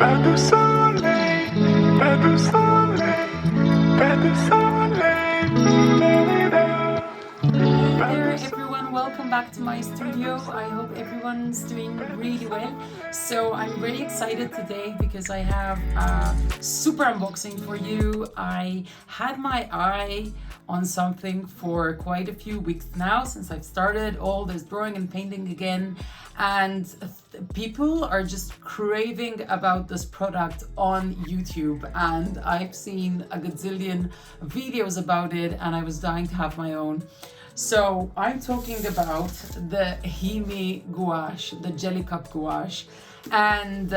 Pas de soleil, pas de soleil, pas de soleil. Hey there everyone, welcome back to my studio. I hope everyone's doing really well. So I'm very excited today because I have a super unboxing for you. I had my eye on something for quite a few weeks now since I've started all this drawing and painting again, and people are just craving about this product on YouTube, and I've seen a gazillion videos about it and I was dying to have my own. So I'm talking about the Himi gouache, the jelly cup gouache. And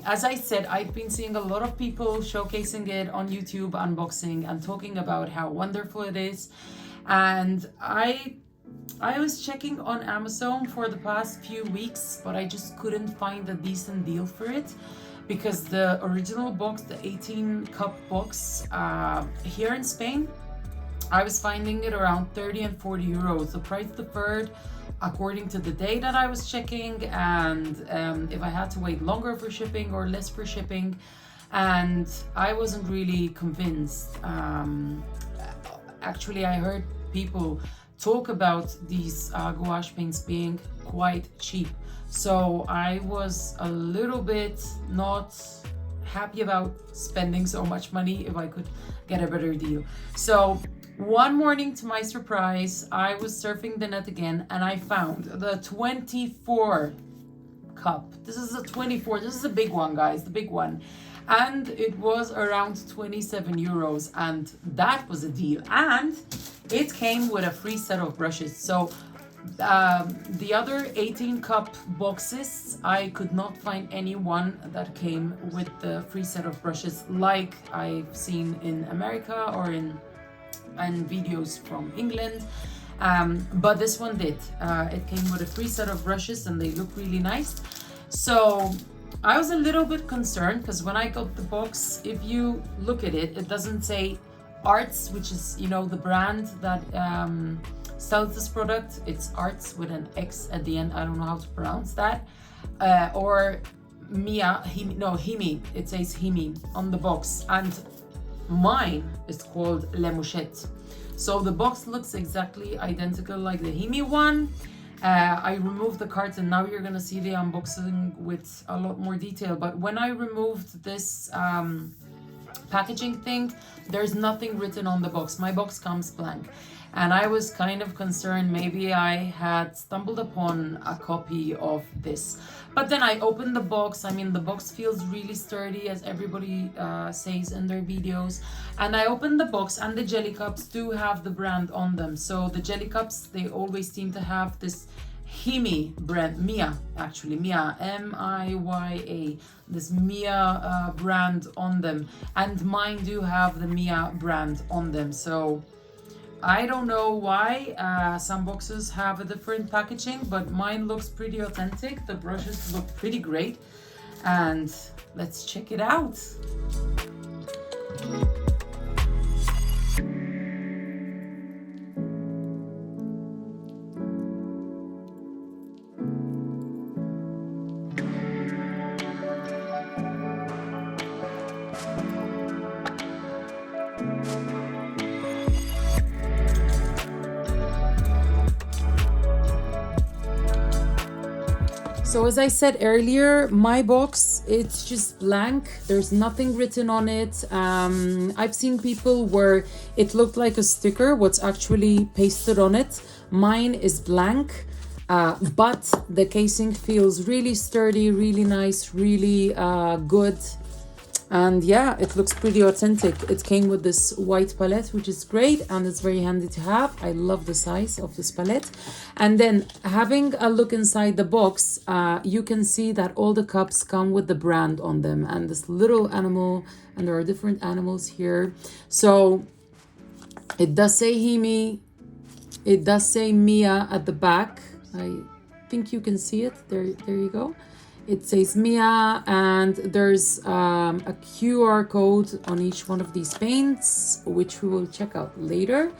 as I said, I've been seeing a lot of people showcasing it on YouTube, unboxing and talking about how wonderful it is. And I was checking on Amazon for the past few weeks, but I just couldn't find a decent deal for it, because the original box, the 18 cup box, here in Spain, I was finding it around 30 and 40 euros. The price deferred according to the day that I was checking, and if I had to wait longer for shipping or less for shipping, and I wasn't really convinced. Actually, I heard people talk about these gouache paints being quite cheap, so I was a little bit not happy about spending so much money if I could get a better deal. So one morning, to my surprise, I was surfing the net again and I found the 24 cup. This is a 24, this is a big one, guys, the big one. And it was around 27 euros, and that was a deal. And it came with a free set of brushes. So the other 18 cup boxes, I could not find any one that came with the free set of brushes like I've seen in America or in videos from England, but this one did. It came with a free set of brushes and they look really nice. So I was a little bit concerned because when I got the box, if you look at it, it doesn't say Arts, which is, you know, the brand that sells this product. It's Arts with an X at the end. I don't know how to pronounce that. Or MIYA, Himi, no, Himi. It says Himi on the box, and mine is called La Mouchette. So the box looks exactly identical like the Himi one. I removed the carton. Now you're gonna see the unboxing with a lot more detail. But when I removed this packaging thing, there's nothing written on the box. My box comes blank. And I was kind of concerned maybe I had stumbled upon a copy of this. But then I opened the box. I mean, the box feels really sturdy, as everybody says in their videos. And I opened the box, and the jelly cups do have the brand on them. So the jelly cups, they always seem to have this Himi brand, MIYA, actually, MIYA, M-I-Y-A, this MIYA brand on them. And mine do have the MIYA brand on them. So I don't know why some boxes have a different packaging, but mine looks pretty authentic. The brushes look pretty great, and let's check it out. So as I said earlier, my box, it's just blank. There's nothing written on it. I've seen people where it looked like a sticker, what's actually pasted on it. Mine is blank, but the casing feels really sturdy, really nice, really good. And yeah, it looks pretty authentic. It came with this white palette, which is great, and it's very handy to have. I love the size of this palette. And then having a look inside the box, you can see that all the cups come with the brand on them, and this little animal, and there are different animals here. So it does say Himi, it does say MIYA at the back. I think you can see it. There you go. It says MIYA, and there's a QR code on each one of these paints, which we will check out later.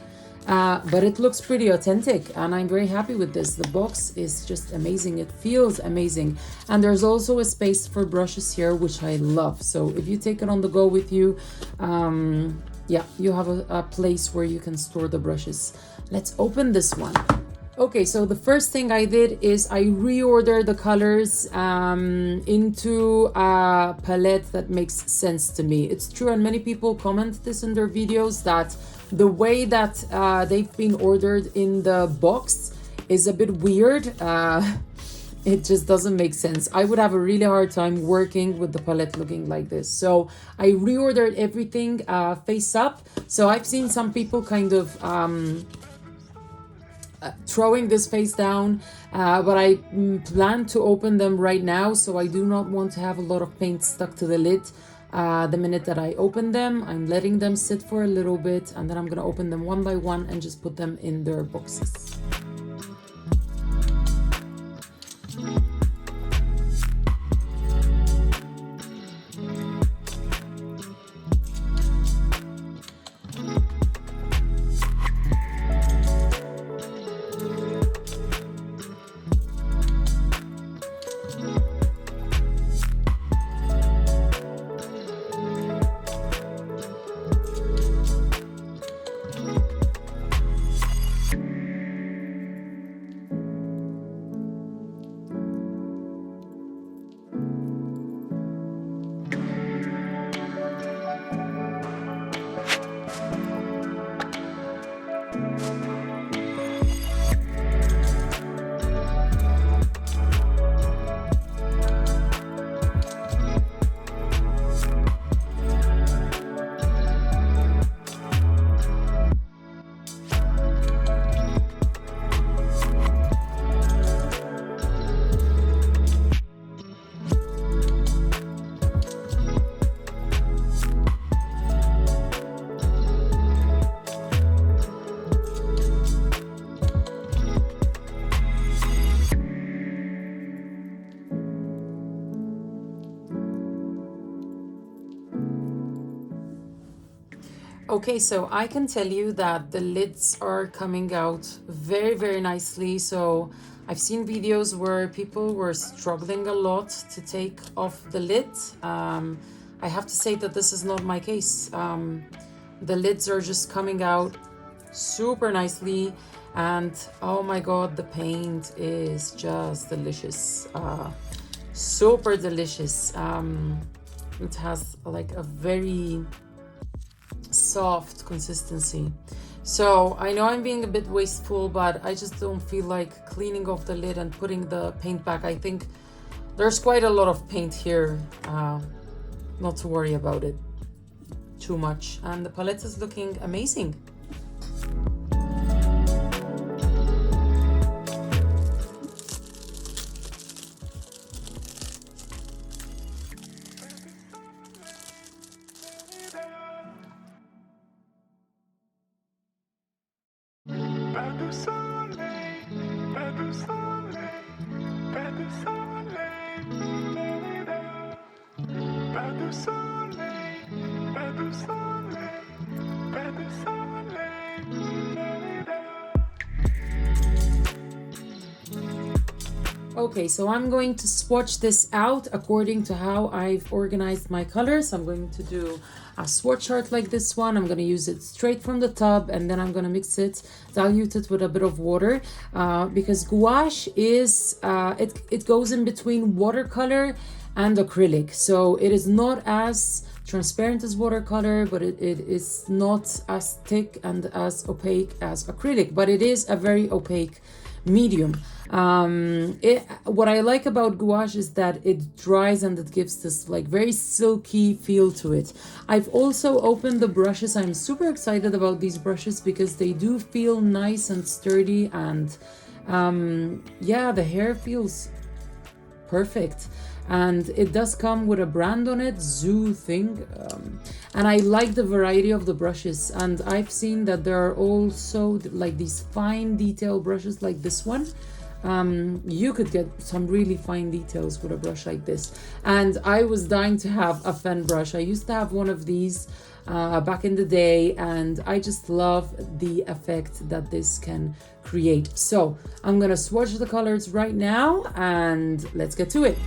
but it looks pretty authentic, and I'm very happy with this. The box is just amazing. It feels amazing. And there's also a space for brushes here, which I love. So if you take it on the go with you, yeah, you have a place where you can store the brushes. Let's open this one. Okay, so the first thing I did is I reordered the colors into a palette that makes sense to me. It's true, and many people comment this in their videos, that the way that they've been ordered in the box is a bit weird. It just doesn't make sense. I would have a really hard time working with the palette looking like this. So I reordered everything face up. So I've seen some people kind of throwing this face down, but I plan to open them right now. So I do not want to have a lot of paint stuck to the lid. The minute that I open them, I'm letting them sit for a little bit, and then I'm gonna open them one by one and just put them in their boxes. Okay, so I can tell you that the lids are coming out very, very nicely. So I've seen videos where people were struggling a lot to take off the lid. I have to say that this is not my case. The lids are just coming out super nicely, and oh my god, the paint is just delicious. Super delicious. It has like a very soft consistency. So I know I'm being a bit wasteful, but I just don't feel like cleaning off the lid and putting the paint back. I think there's quite a lot of paint here, not to worry about it too much. And the palette is looking amazing. Okay, so I'm going to swatch this out according to how I've organized my colors. I'm going to do a swatch chart like this one. I'm going to use it straight from the tub, and then I'm going to mix it, dilute it with a bit of water, because gouache is, it goes in between watercolor and acrylic. So it is not as transparent as watercolor, but it is not as thick and as opaque as acrylic, but it is a very opaque medium. What I like about gouache is that it dries and it gives this like very silky feel to it. I've also opened the brushes. I'm super excited about these brushes because they do feel nice and sturdy, and yeah, the hair feels perfect. And it does come with a brand on it, Zoo thing, and I like the variety of the brushes. And I've seen that there are also like these fine detail brushes like this one. You could get some really fine details with a brush like this. And I was dying to have a fan brush. I used to have one of these back in the day, and I just love the effect that this can create. So I'm gonna swatch the colors right now and let's get to it.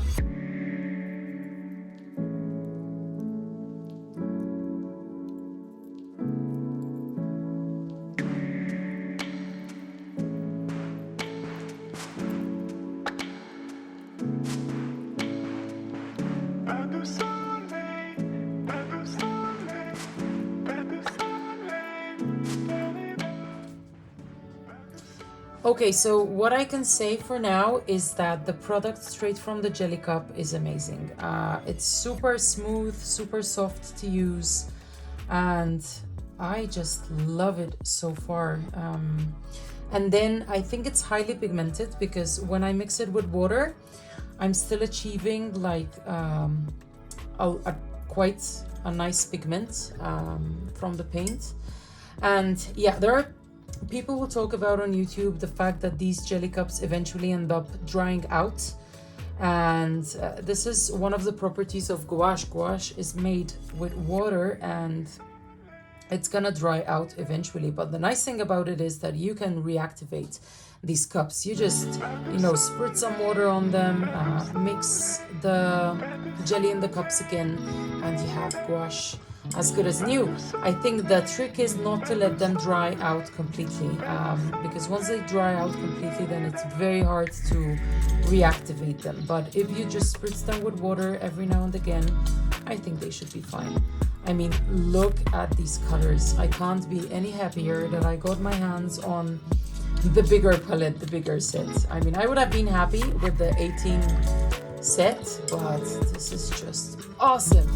Okay, so what I can say for now is that the product straight from the jelly cup is amazing. It's super smooth, super soft to use, and I just love it so far. And then I think it's highly pigmented because when I mix it with water, I'm still achieving like quite a nice pigment from the paint. And yeah, there are people will talk about on YouTube the fact that these jelly cups eventually end up drying out, and this is one of the properties of gouache. Gouache is made with water and it's gonna dry out eventually, but the nice thing about it is that you can reactivate these cups. You just, spritz some water on them, mix the jelly in the cups again, and you have gouache as good as new. I think the trick is not to let them dry out completely, because once they dry out completely, then it's very hard to reactivate them. But if you just spritz them with water every now and again, I think they should be fine. I mean, look at these colors. I can't be any happier that I got my hands on the bigger palette, the bigger set. I mean, I would have been happy with the 18 set, but this is just awesome.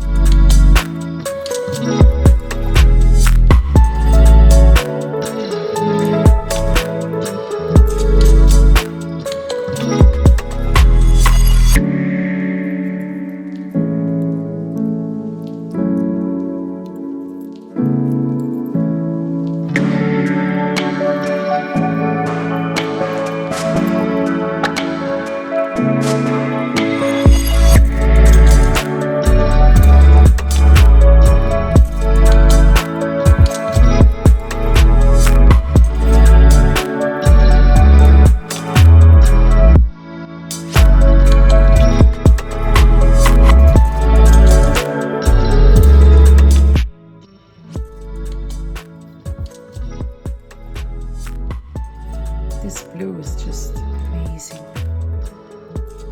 This blue is just amazing.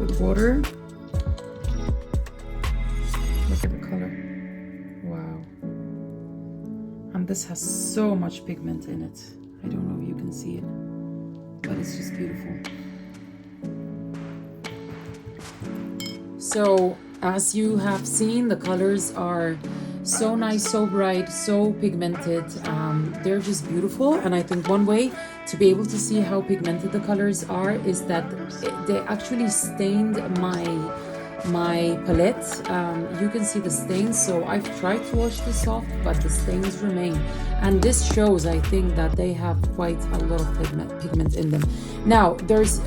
With water. Look at the color. Wow. And this has so much pigment in it. I don't know if you can see it, but it's just beautiful. So, as you have seen, the colors are so nice, so bright, so pigmented. They're just beautiful, and I think one way to be able to see how pigmented the colors are is that they actually stained my palette. You can see the stains, so I've tried to wash this off, but the stains remain, and this shows, I think, that they have quite a lot of pigment in them. Now, there's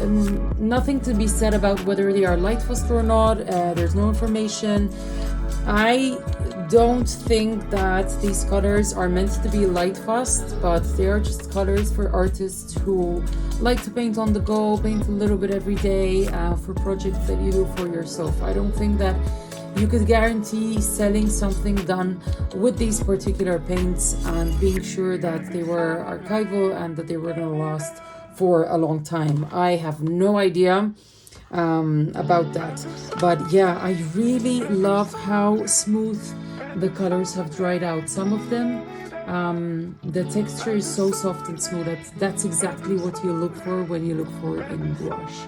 nothing to be said about whether they are light fussed or not. There's no information. I don't think that these colors are meant to be light fussed, but they are just colors for artists who like to paint on the go, paint a little bit every day, for projects that you do for yourself. I don't think that you could guarantee selling something done with these particular paints and being sure that they were archival and that they were going to last for a long time. I have no idea about that, but yeah, I really love how smooth the colors have dried out. Some of them, the texture is so soft and smooth. That's exactly what you look for when you look for in gouache.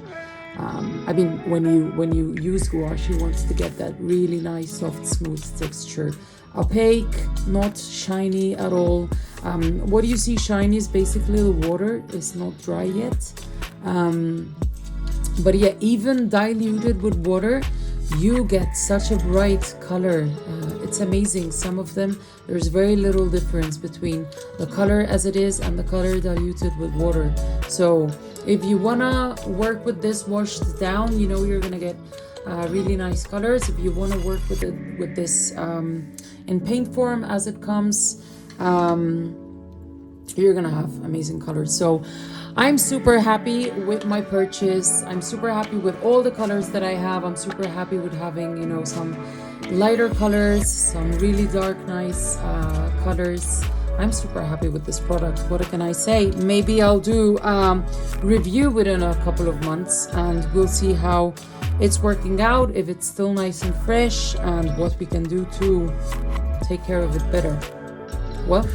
I mean, when you use gouache, you want to get that really nice, soft, smooth texture. Opaque, not shiny at all. What you see shiny is basically the water is not dry yet. But yeah, even diluted with water, you get such a bright color. It's amazing. Some of them, there's very little difference between the color as it is and the color diluted with water. So if you wanna work with this washed down, you know you're gonna get really nice colors. If you want to work with it with this in paint form as it comes, you're gonna have amazing colors. So I'm super happy with my purchase. I'm super happy with all the colors that I have. I'm super happy with having, you know, some lighter colors, some really dark, nice colors. I'm super happy with this product. What can I say? Maybe I'll do review within a couple of months and we'll see how it's working out, if it's still nice and fresh, and what we can do to take care of it better. Well,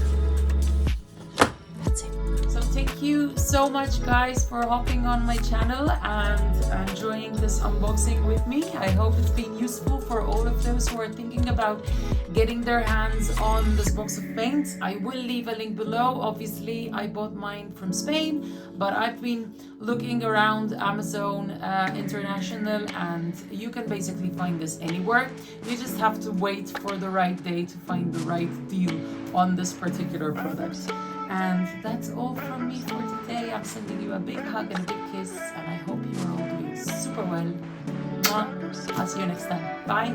that's it. So thank you so much, guys, for hopping on my channel and enjoying this unboxing with me. I hope it's been useful for all of those who are thinking about getting their hands on this box of paints. I will leave a link below. Obviously, I bought mine from Spain, but I've been looking around Amazon International, and you can basically find this anywhere. You just have to wait for the right day to find the right deal on this particular product. And that's all from me for today. I'm sending you a big hug and a big kiss, and I hope you are all doing super well. Mwah. I'll see you next time. Bye.